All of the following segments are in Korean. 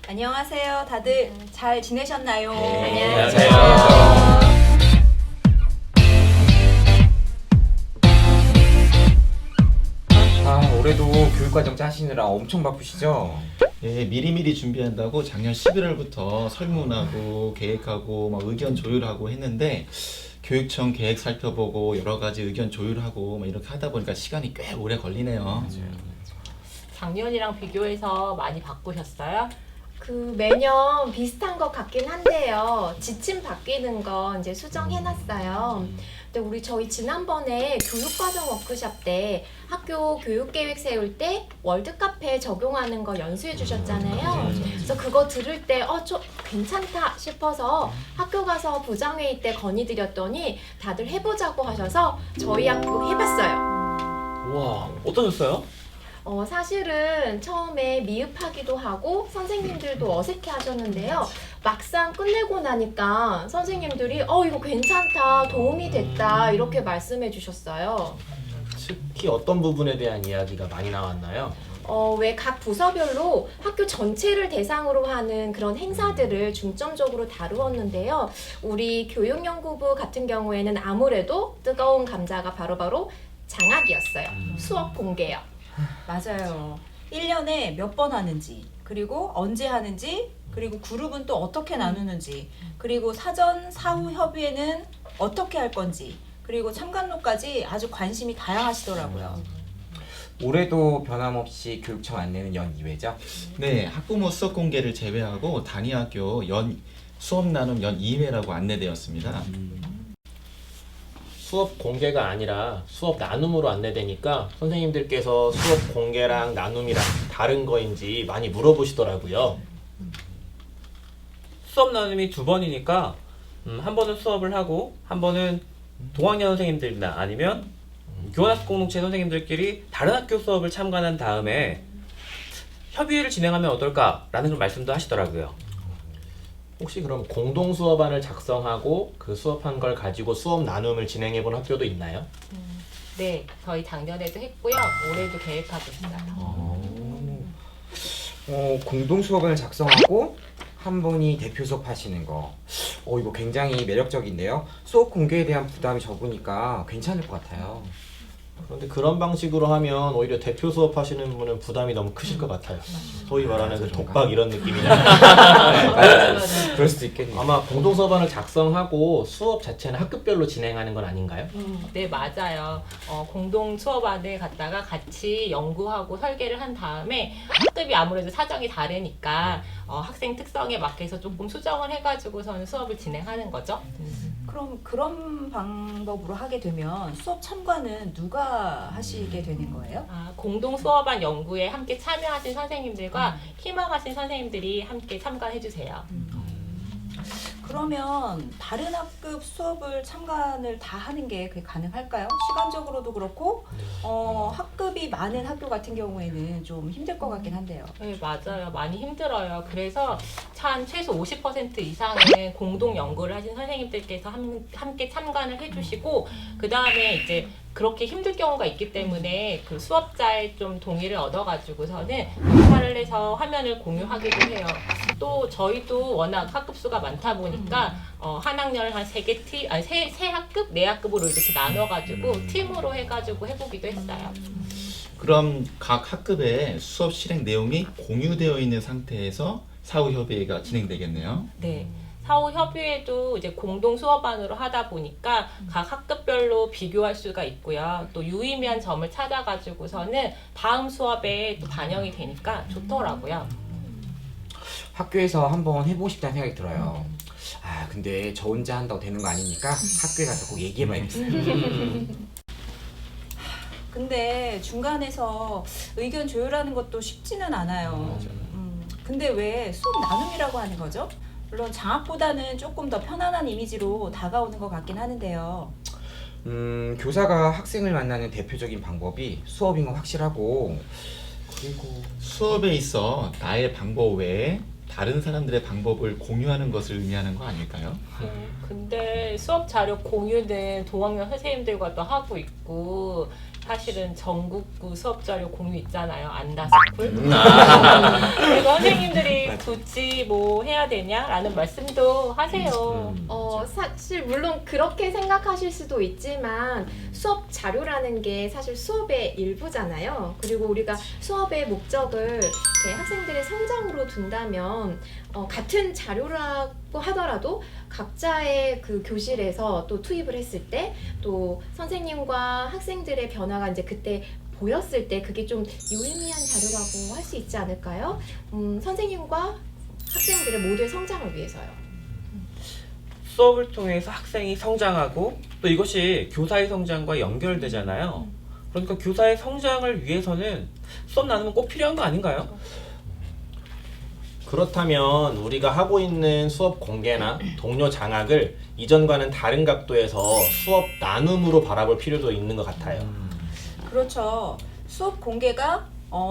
안녕하세요. 다들 잘 지내셨나요? 네, 안녕하세요. 올해도 교육과정 짜시느라 엄청 바쁘시죠? 예, 미리미리 준비한다고 작년 11월부터 설문하고 계획하고 막 의견 조율하고 했는데 교육청 계획 살펴보고 여러 가지 의견 조율하고 막 이렇게 하다 보니까 시간이 꽤 오래 걸리네요. 작년이랑 비교해서 많이 바꾸셨어요? 매년 비슷한 것 같긴 한데요. 지침 바뀌는 거 이제 수정해놨어요. 근데 저희 지난번에 교육과정 워크숍 때 학교 교육계획 세울 때 월드카페 적용하는 거 연수해 주셨잖아요. 그래서 그거 들을 때 좀 괜찮다 싶어서 학교 가서 부장회의 때 건의드렸더니 다들 해보자고 하셔서 저희 학교 해봤어요. 우와, 어떠셨어요? 사실은 처음에 미흡하기도 하고 선생님들도 어색해 하셨는데요. 막상 끝내고 나니까 선생님들이 이거 괜찮다, 도움이 됐다 이렇게 말씀해 주셨어요. 특히 어떤 부분에 대한 이야기가 많이 나왔나요? 왜 각 부서별로 학교 전체를 대상으로 하는 그런 행사들을 중점적으로 다루었는데요. 우리 교육연구부 같은 경우에는 아무래도 뜨거운 감자가 바로 장학이었어요. 수업 공개요. 맞아요. 1년에 몇 번 하는지, 그리고 언제 하는지, 그리고 그룹은 또 어떻게 나누는지, 그리고 사전, 사후 협의회는 어떻게 할 건지, 그리고 참관록까지 아주 관심이 다양하시더라고요. 올해도 변함없이 교육청 안내는 연 2회죠? 네, 학부모 수업 공개를 제외하고 단위학교 수업 나눔 연 2회라고 안내되었습니다. 수업 공개가 아니라 수업 나눔으로 안내되니까 선생님들께서 수업 공개랑 나눔이랑 다른 거인지 많이 물어보시더라고요. 수업 나눔이 2번이니까 한 번은 수업을 하고 한 번은 동학년 선생님들이나 아니면 교환학습 공동체 선생님들끼리 다른 학교 수업을 참관한 다음에 협의회를 진행하면 어떨까라는 그런 말씀도 하시더라고요. 혹시 그럼 공동 수업안을 작성하고 그 수업한 걸 가지고 수업 나눔을 진행해 본 학교도 있나요? 네, 저희 작년에도 했고요. 올해도 계획하고 있어요. 공동 수업안을 작성하고 한 분이 대표 수업 하시는 거. 이거 굉장히 매력적인데요. 수업 공개에 대한 부담이 적으니까 괜찮을 것 같아요. 그런데 그런 방식으로 하면 오히려 대표 수업 하시는 분은 부담이 너무 크실 것 같아요. 소위 말하는 그 독박 이런 느낌이잖아요. 그럴 수도 있겠네요. 아마 공동 수업안을 작성하고 수업 자체는 학급별로 진행하는 건 아닌가요? 네, 맞아요. 공동 수업안을 갖다가 같이 연구하고 설계를 한 다음에 학급이 아무래도 사정이 다르니까 학생 특성에 맞게서 조금 수정을 해가지고서는 수업을 진행하는 거죠. 그럼 그런 방법으로 하게 되면 수업 참관은 누가 하시게 되는 거예요? 공동 수업안 연구에 함께 참여하신 선생님들과 희망하신 선생님들이 함께 참관해 주세요. 그러면 다른 학급 수업을 참관을 다 하는 게 그게 가능할까요? 시간적으로도 그렇고 학급이 많은 학교 같은 경우에는 좀 힘들 것 같긴 한데요. 네, 맞아요. 많이 힘들어요. 그래서 최소 50% 이상의 공동 연구를 하신 선생님들께서 함께 참관을 해주시고 그 다음에 이제 그렇게 힘들 경우가 있기 때문에 그 수업자의 좀 동의를 얻어가지고서는 녹화를 해서 화면을 공유하기도 해요. 또 저희도 워낙 학급수가 많다 보니까 한 학년을 한 세 학급, 네 학급으로 이렇게 나눠가지고 팀으로 해가지고 해보기도 했어요. 그럼 각 학급의 수업 실행 내용이 공유되어 있는 상태에서 사후 협의회가 진행되겠네요. 네. 사후 협의회도 이제 공동 수업안으로 하다 보니까 각 학급별로 비교할 수가 있고요. 또 유의미한 점을 찾아가지고서는 다음 수업에 또 반영이 되니까 좋더라고요. 학교에서 한번 해보고 싶다는 생각이 들어요. 근데 저 혼자 한다고 되는 거 아니니까 학교에 가서 꼭 얘기해봐야겠어요. 근데 중간에서 의견 조율하는 것도 쉽지는 않아요. 근데 왜 수업 나눔이라고 하는 거죠? 물론 장학보다는 조금 더 편안한 이미지로 다가오는 것 같긴 하는데요. 교사가 학생을 만나는 대표적인 방법이 수업인 건 확실하고, 그리고 수업에 있어 나의 방법 외에 다른 사람들의 방법을 공유하는 것을 의미하는 거 아닐까요? 근데 수업 자료 공유는 동학년 선생님들과도 하고 있고 사실은 전국구 수업 자료 공유 있잖아요. 안다스쿨. 그래서 선생님들이 굳이 뭐 해야 되냐라는 말씀도 하세요. 사실 물론 그렇게 생각하실 수도 있지만 수업 자료라는 게 사실 수업의 일부잖아요. 그리고 우리가 수업의 목적을 이렇게 학생들의 성장으로 둔다면 같은 자료라고 하더라도 각자의 그 교실에서 또 투입을 했을 때 또 선생님과 학생들의 변화가 이제 그때 보였을 때 그게 좀 유의미한 자료라고 할 수 있지 않을까요? 선생님과 학생들의 모두의 성장을 위해서요. 수업을 통해서 학생이 성장하고 또 이것이 교사의 성장과 연결되잖아요. 그러니까 교사의 성장을 위해서는 수업 나누면 꼭 필요한 거 아닌가요? 그렇다면 우리가 하고 있는 수업 공개나 동료 장악을 이전과는 다른 각도에서 수업 나눔으로 바라볼 필요도 있는 것 같아요. 그렇죠. 수업 공개가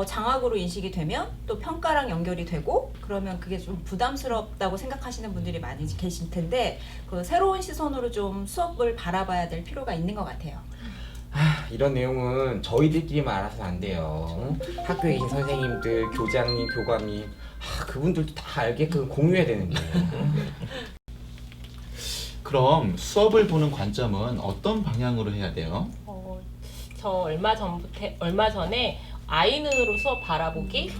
장학으로 인식이 되면 또 평가랑 연결이 되고 그러면 그게 좀 부담스럽다고 생각하시는 분들이 많이 계실 텐데 그 새로운 시선으로 좀 수업을 바라봐야 될 필요가 있는 것 같아요. 이런 내용은 저희들끼리만 알아서는 안 돼요. 학교에 계신 선생님들, 교장님, 교감님, 그분들도 다 알게끔 공유해야 되는데. 그럼 수업을 보는 관점은 어떤 방향으로 해야 돼요? 저 얼마 전에 아이 눈으로 수업 바라보기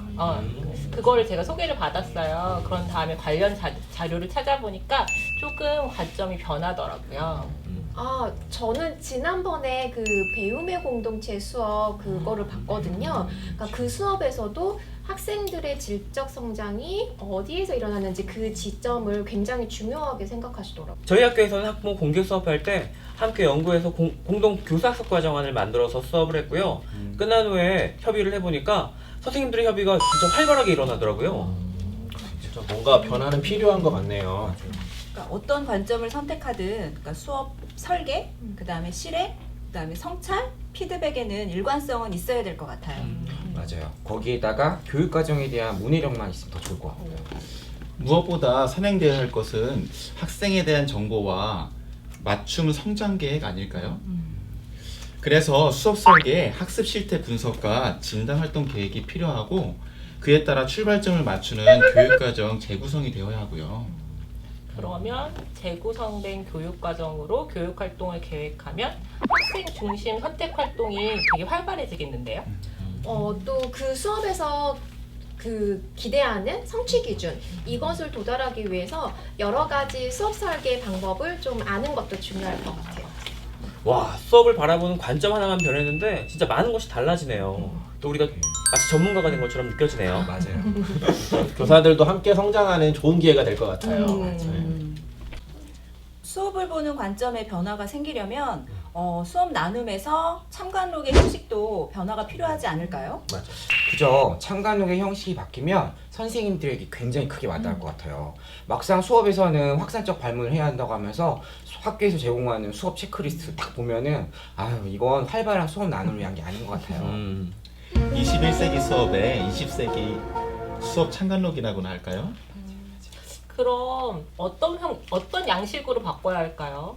그거를 제가 소개를 받았어요. 그런 다음에 관련 자료를 찾아보니까 조금 관점이 변하더라고요. 저는 지난번에 그 배움의 공동체 수업 그거를 봤거든요. 그러니까 그 수업에서도 학생들의 질적 성장이 어디에서 일어나는지 그 지점을 굉장히 중요하게 생각하시더라고요. 저희 학교에서는 학부모 공개 수업할 때 함께 연구해서 공동 교사학습 과정안을 만들어서 수업을 했고요. 끝난 후에 협의를 해보니까 선생님들의 협의가 진짜 활발하게 일어나더라고요. 진짜 뭔가 변화는 필요한 것 같네요. 그러니까 어떤 관점을 선택하든 그러니까 수업 설계, 그다음에 실행, 그다음에 성찰, 피드백에는 일관성은 있어야 될 것 같아요. 맞아요. 거기에다가 교육 과정에 대한 문해력만 있으면 더 좋을 것 같아요. 무엇보다 선행되어야 할 것은 학생에 대한 정보와 맞춤 성장 계획 아닐까요? 그래서 수업 설계에 학습 실태 분석과 진단 활동 계획이 필요하고 그에 따라 출발점을 맞추는 교육 과정 재구성이 되어야 하고요. 그러면 재구성된 교육 과정으로 교육 활동을 계획하면 학생 중심 선택 활동이 되게 활발해지겠는데요. 또 그 수업에서 그 기대하는 성취 기준 이것을 도달하기 위해서 여러 가지 수업 설계 방법을 좀 아는 것도 중요할 것 같아요. 와, 수업을 바라보는 관점 하나만 변했는데 진짜 많은 것이 달라지네요. 또 우리가 마치 전문가가 된 것처럼 느껴지네요. 맞아요. 교사들도 함께 성장하는 좋은 기회가 될 것 같아요. 수업을 보는 관점의 변화가 생기려면 수업 나눔에서 참관록의 형식도 변화가 필요하지 않을까요? 그죠. 참관록의 형식이 바뀌면 선생님들에게 굉장히 크게 와닿을 것 같아요. 막상 수업에서는 확산적 발문을 해야 한다고 하면서 학교에서 제공하는 수업 체크리스트 딱 보면은 이건 활발한 수업 나눔을 위한 게 아닌 것 같아요. 21세기 수업에 20세기 수업 참관록이라고나 할까요? 그럼 어떤 양식으로 바꿔야 할까요?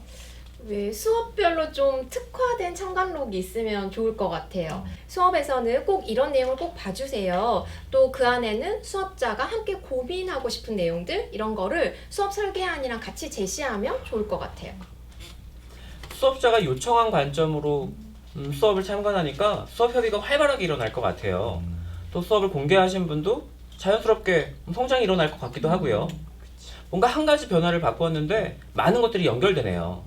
왜 수업별로 좀 특화된 참관록이 있으면 좋을 것 같아요. 수업에서는 꼭 이런 내용을 꼭 봐주세요. 또 그 안에는 수업자가 함께 고민하고 싶은 내용들 이런 거를 수업 설계안이랑 같이 제시하면 좋을 것 같아요. 수업자가 요청한 관점으로 수업을 참관하니까 수업 협의가 활발하게 일어날 것 같아요. 또 수업을 공개하신 분도 자연스럽게 성장이 일어날 것 같기도 하고요. 뭔가 한 가지 변화를 바꿨는데 많은 것들이 연결되네요.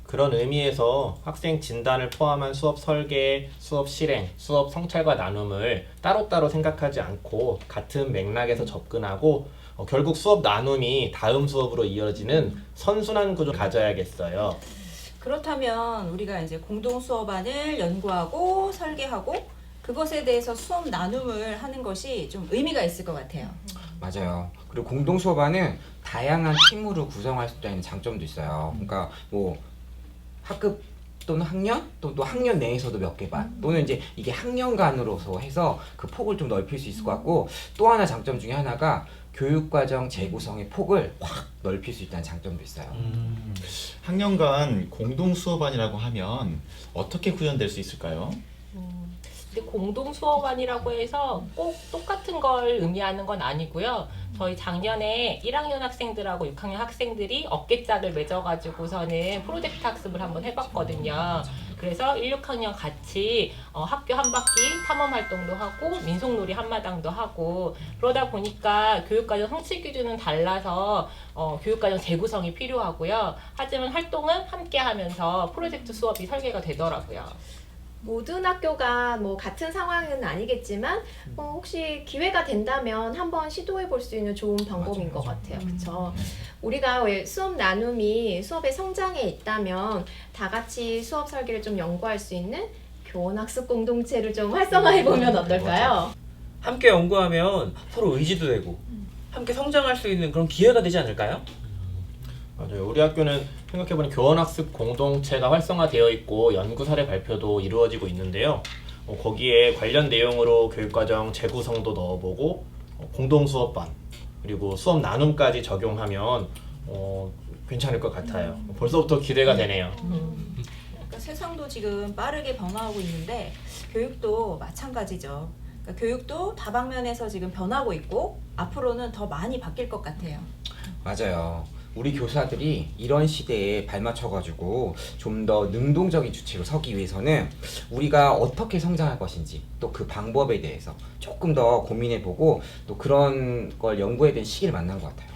그런 의미에서 학생 진단을 포함한 수업 설계, 수업 실행, 수업 성찰과 나눔을 따로따로 생각하지 않고 같은 맥락에서 접근하고 결국 수업 나눔이 다음 수업으로 이어지는 선순환 구조를 가져야겠어요. 그렇다면 우리가 이제 공동 수업안을 연구하고 설계하고 그것에 대해서 수업 나눔을 하는 것이 좀 의미가 있을 것 같아요. 맞아요. 그리고 공동 수업안은 다양한 팀으로 구성할 수 있는 장점도 있어요. 그러니까 뭐 학급 또는 학년 또 학년 내에서도 몇 개 반 또는 이제 이게 학년 간으로서 해서 그 폭을 좀 넓힐 수 있을 것 같고 또 하나 장점 중에 하나가 교육과정 재구성의 폭을 확 넓힐 수 있다는 장점도 있어요. 학년 간 공동 수업안이라고 하면 어떻게 구현될 수 있을까요? 근데 공동 수업안이라고 해서 꼭 똑같은 걸 의미하는 건 아니고요. 저희 작년에 1학년 학생들하고 6학년 학생들이 어깨짝을 맺어가지고서는 프로젝트 학습을 한번 해봤거든요. 그래서 1, 6학년 같이 학교 한 바퀴 탐험 활동도 하고 민속놀이 한마당도 하고 그러다 보니까 교육과정 성취 기준은 달라서 교육과정 재구성이 필요하고요. 하지만 활동은 함께 하면서 프로젝트 수업이 설계가 되더라고요. 모든 학교가 뭐 같은 상황은 아니겠지만 혹시 기회가 된다면 한번 시도해 볼 수 있는 좋은 방법인 것 같아요. 그렇죠? 우리가 왜 수업 나눔이 수업의 성장에 있다면 다 같이 수업 설계를 좀 연구할 수 있는 교원학습 공동체를 좀 활성화해 보면 어떨까요? 함께 연구하면 서로 의지도 되고 함께 성장할 수 있는 그런 기회가 되지 않을까요? 맞아요. 우리 학교는 생각해보니 교원학습 공동체가 활성화되어 있고 연구 사례 발표도 이루어지고 있는데요. 거기에 관련 내용으로 교육과정 재구성도 넣어보고 공동 수업반 그리고 수업 나눔까지 적용하면 괜찮을 것 같아요. 벌써부터 기대가 되네요. 그러니까 세상도 지금 빠르게 변화하고 있는데 교육도 마찬가지죠. 그러니까 교육도 다방면에서 지금 변하고 있고 앞으로는 더 많이 바뀔 것 같아요. 맞아요. 우리 교사들이 이런 시대에 발맞춰가지고 좀 더 능동적인 주체로 서기 위해서는 우리가 어떻게 성장할 것인지 또 그 방법에 대해서 조금 더 고민해보고 또 그런 걸 연구해야 되는 시기를 만난 것 같아요.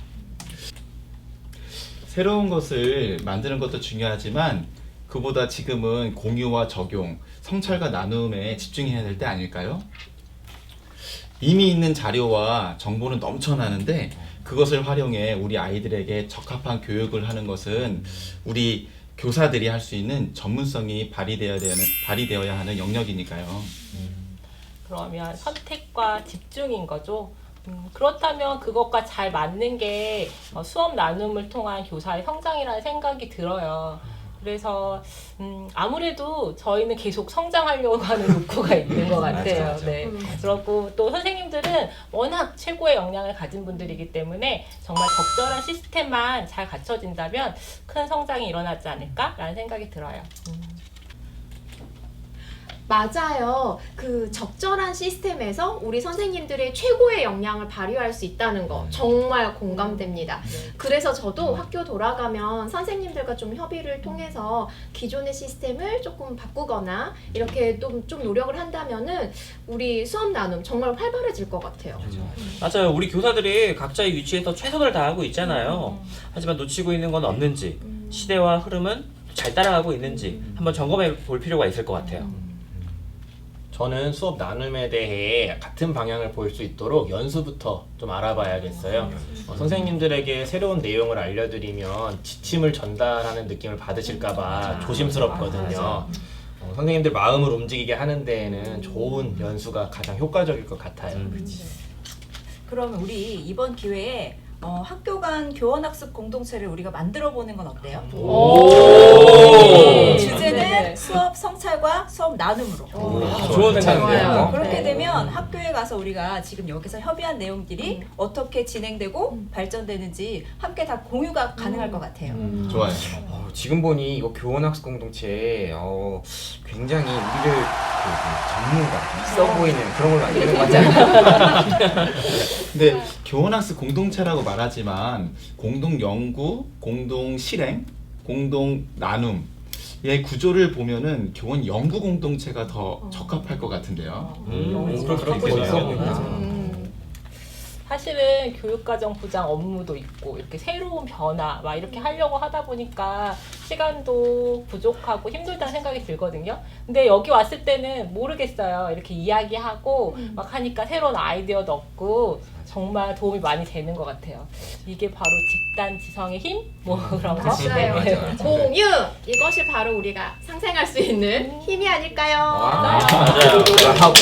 새로운 것을 만드는 것도 중요하지만 그보다 지금은 공유와 적용, 성찰과 나눔에 집중해야 될 때 아닐까요? 이미 있는 자료와 정보는 넘쳐나는데 그것을 활용해 우리 아이들에게 적합한 교육을 하는 것은 우리 교사들이 할 수 있는 전문성이 발휘되어야 하는 영역이니까요. 그러면 선택과 집중인 거죠. 그렇다면 그것과 잘 맞는 게 수업 나눔을 통한 교사의 성장이라는 생각이 들어요. 그래서 아무래도 저희는 계속 성장하려고 하는 욕구가 있는 것 같아요. 맞아. 네. 그렇고 또 선생님들은 워낙 최고의 역량을 가진 분들이기 때문에 정말 적절한 시스템만 잘 갖춰진다면 큰 성장이 일어나지 않을까라는 생각이 들어요. 맞아요. 그 적절한 시스템에서 우리 선생님들의 최고의 역량을 발휘할 수 있다는 거 정말 공감됩니다. 그래서 저도 학교 돌아가면 선생님들과 좀 협의를 통해서 기존의 시스템을 조금 바꾸거나 이렇게 좀 노력을 한다면은 우리 수업 나눔 정말 활발해질 것 같아요. 맞아요. 우리 교사들이 각자의 위치에서 최선을 다하고 있잖아요. 하지만 놓치고 있는 건 없는지 시대와 흐름은 잘 따라가고 있는지 한번 점검해 볼 필요가 있을 것 같아요. 저는 수업 나눔에 대해 같은 방향을 볼 수 있도록 연수부터 좀 알아봐야겠어요. 선생님들에게 새로운 내용을 알려드리면 지침을 전달하는 느낌을 받으실까봐 조심스럽거든요. 선생님들 마음을 움직이게 하는 데에는 좋은 연수가 가장 효과적일 것 같아요. 그러면 우리 이번 기회에 학교 간 교원학습 공동체를 우리가 만들어 보는 건 어때요? 주제는 네네. 수업 성찰과 수업 나눔으로. 좋은 생각이네요. 그렇게 되면 학교에 가서 우리가 지금 여기서 협의한 내용들이 어떻게 진행되고 발전되는지 함께 다 공유가 가능할 것 같아요. 좋아요. 지금 보니 이거 교원학습 공동체 굉장히 우리를 전문가, 있어 보이는 그런 걸 만드는 것 같지 않아요? 근데 교원학습 공동체라고 말하지만 공동 연구, 공동 실행, 공동 나눔의 구조를 보면은 교원 연구 공동체가 더 적합할 것 같은데요. 그렇게 있겠네요. 사실은 교육과정부장 업무도 있고 이렇게 새로운 변화 막 이렇게 하려고 하다 보니까 시간도 부족하고 힘들다는 생각이 들거든요. 근데 여기 왔을 때는 모르겠어요. 이렇게 이야기하고 막 하니까 새로운 아이디어도 얻고 정말 도움이 많이 되는 것 같아요. 이게 바로 집단 지성의 힘? 뭐 그런 거. 맞아요. 네. 공유! 이것이 바로 우리가 상생할 수 있는 힘이 아닐까요? 맞아요. 하고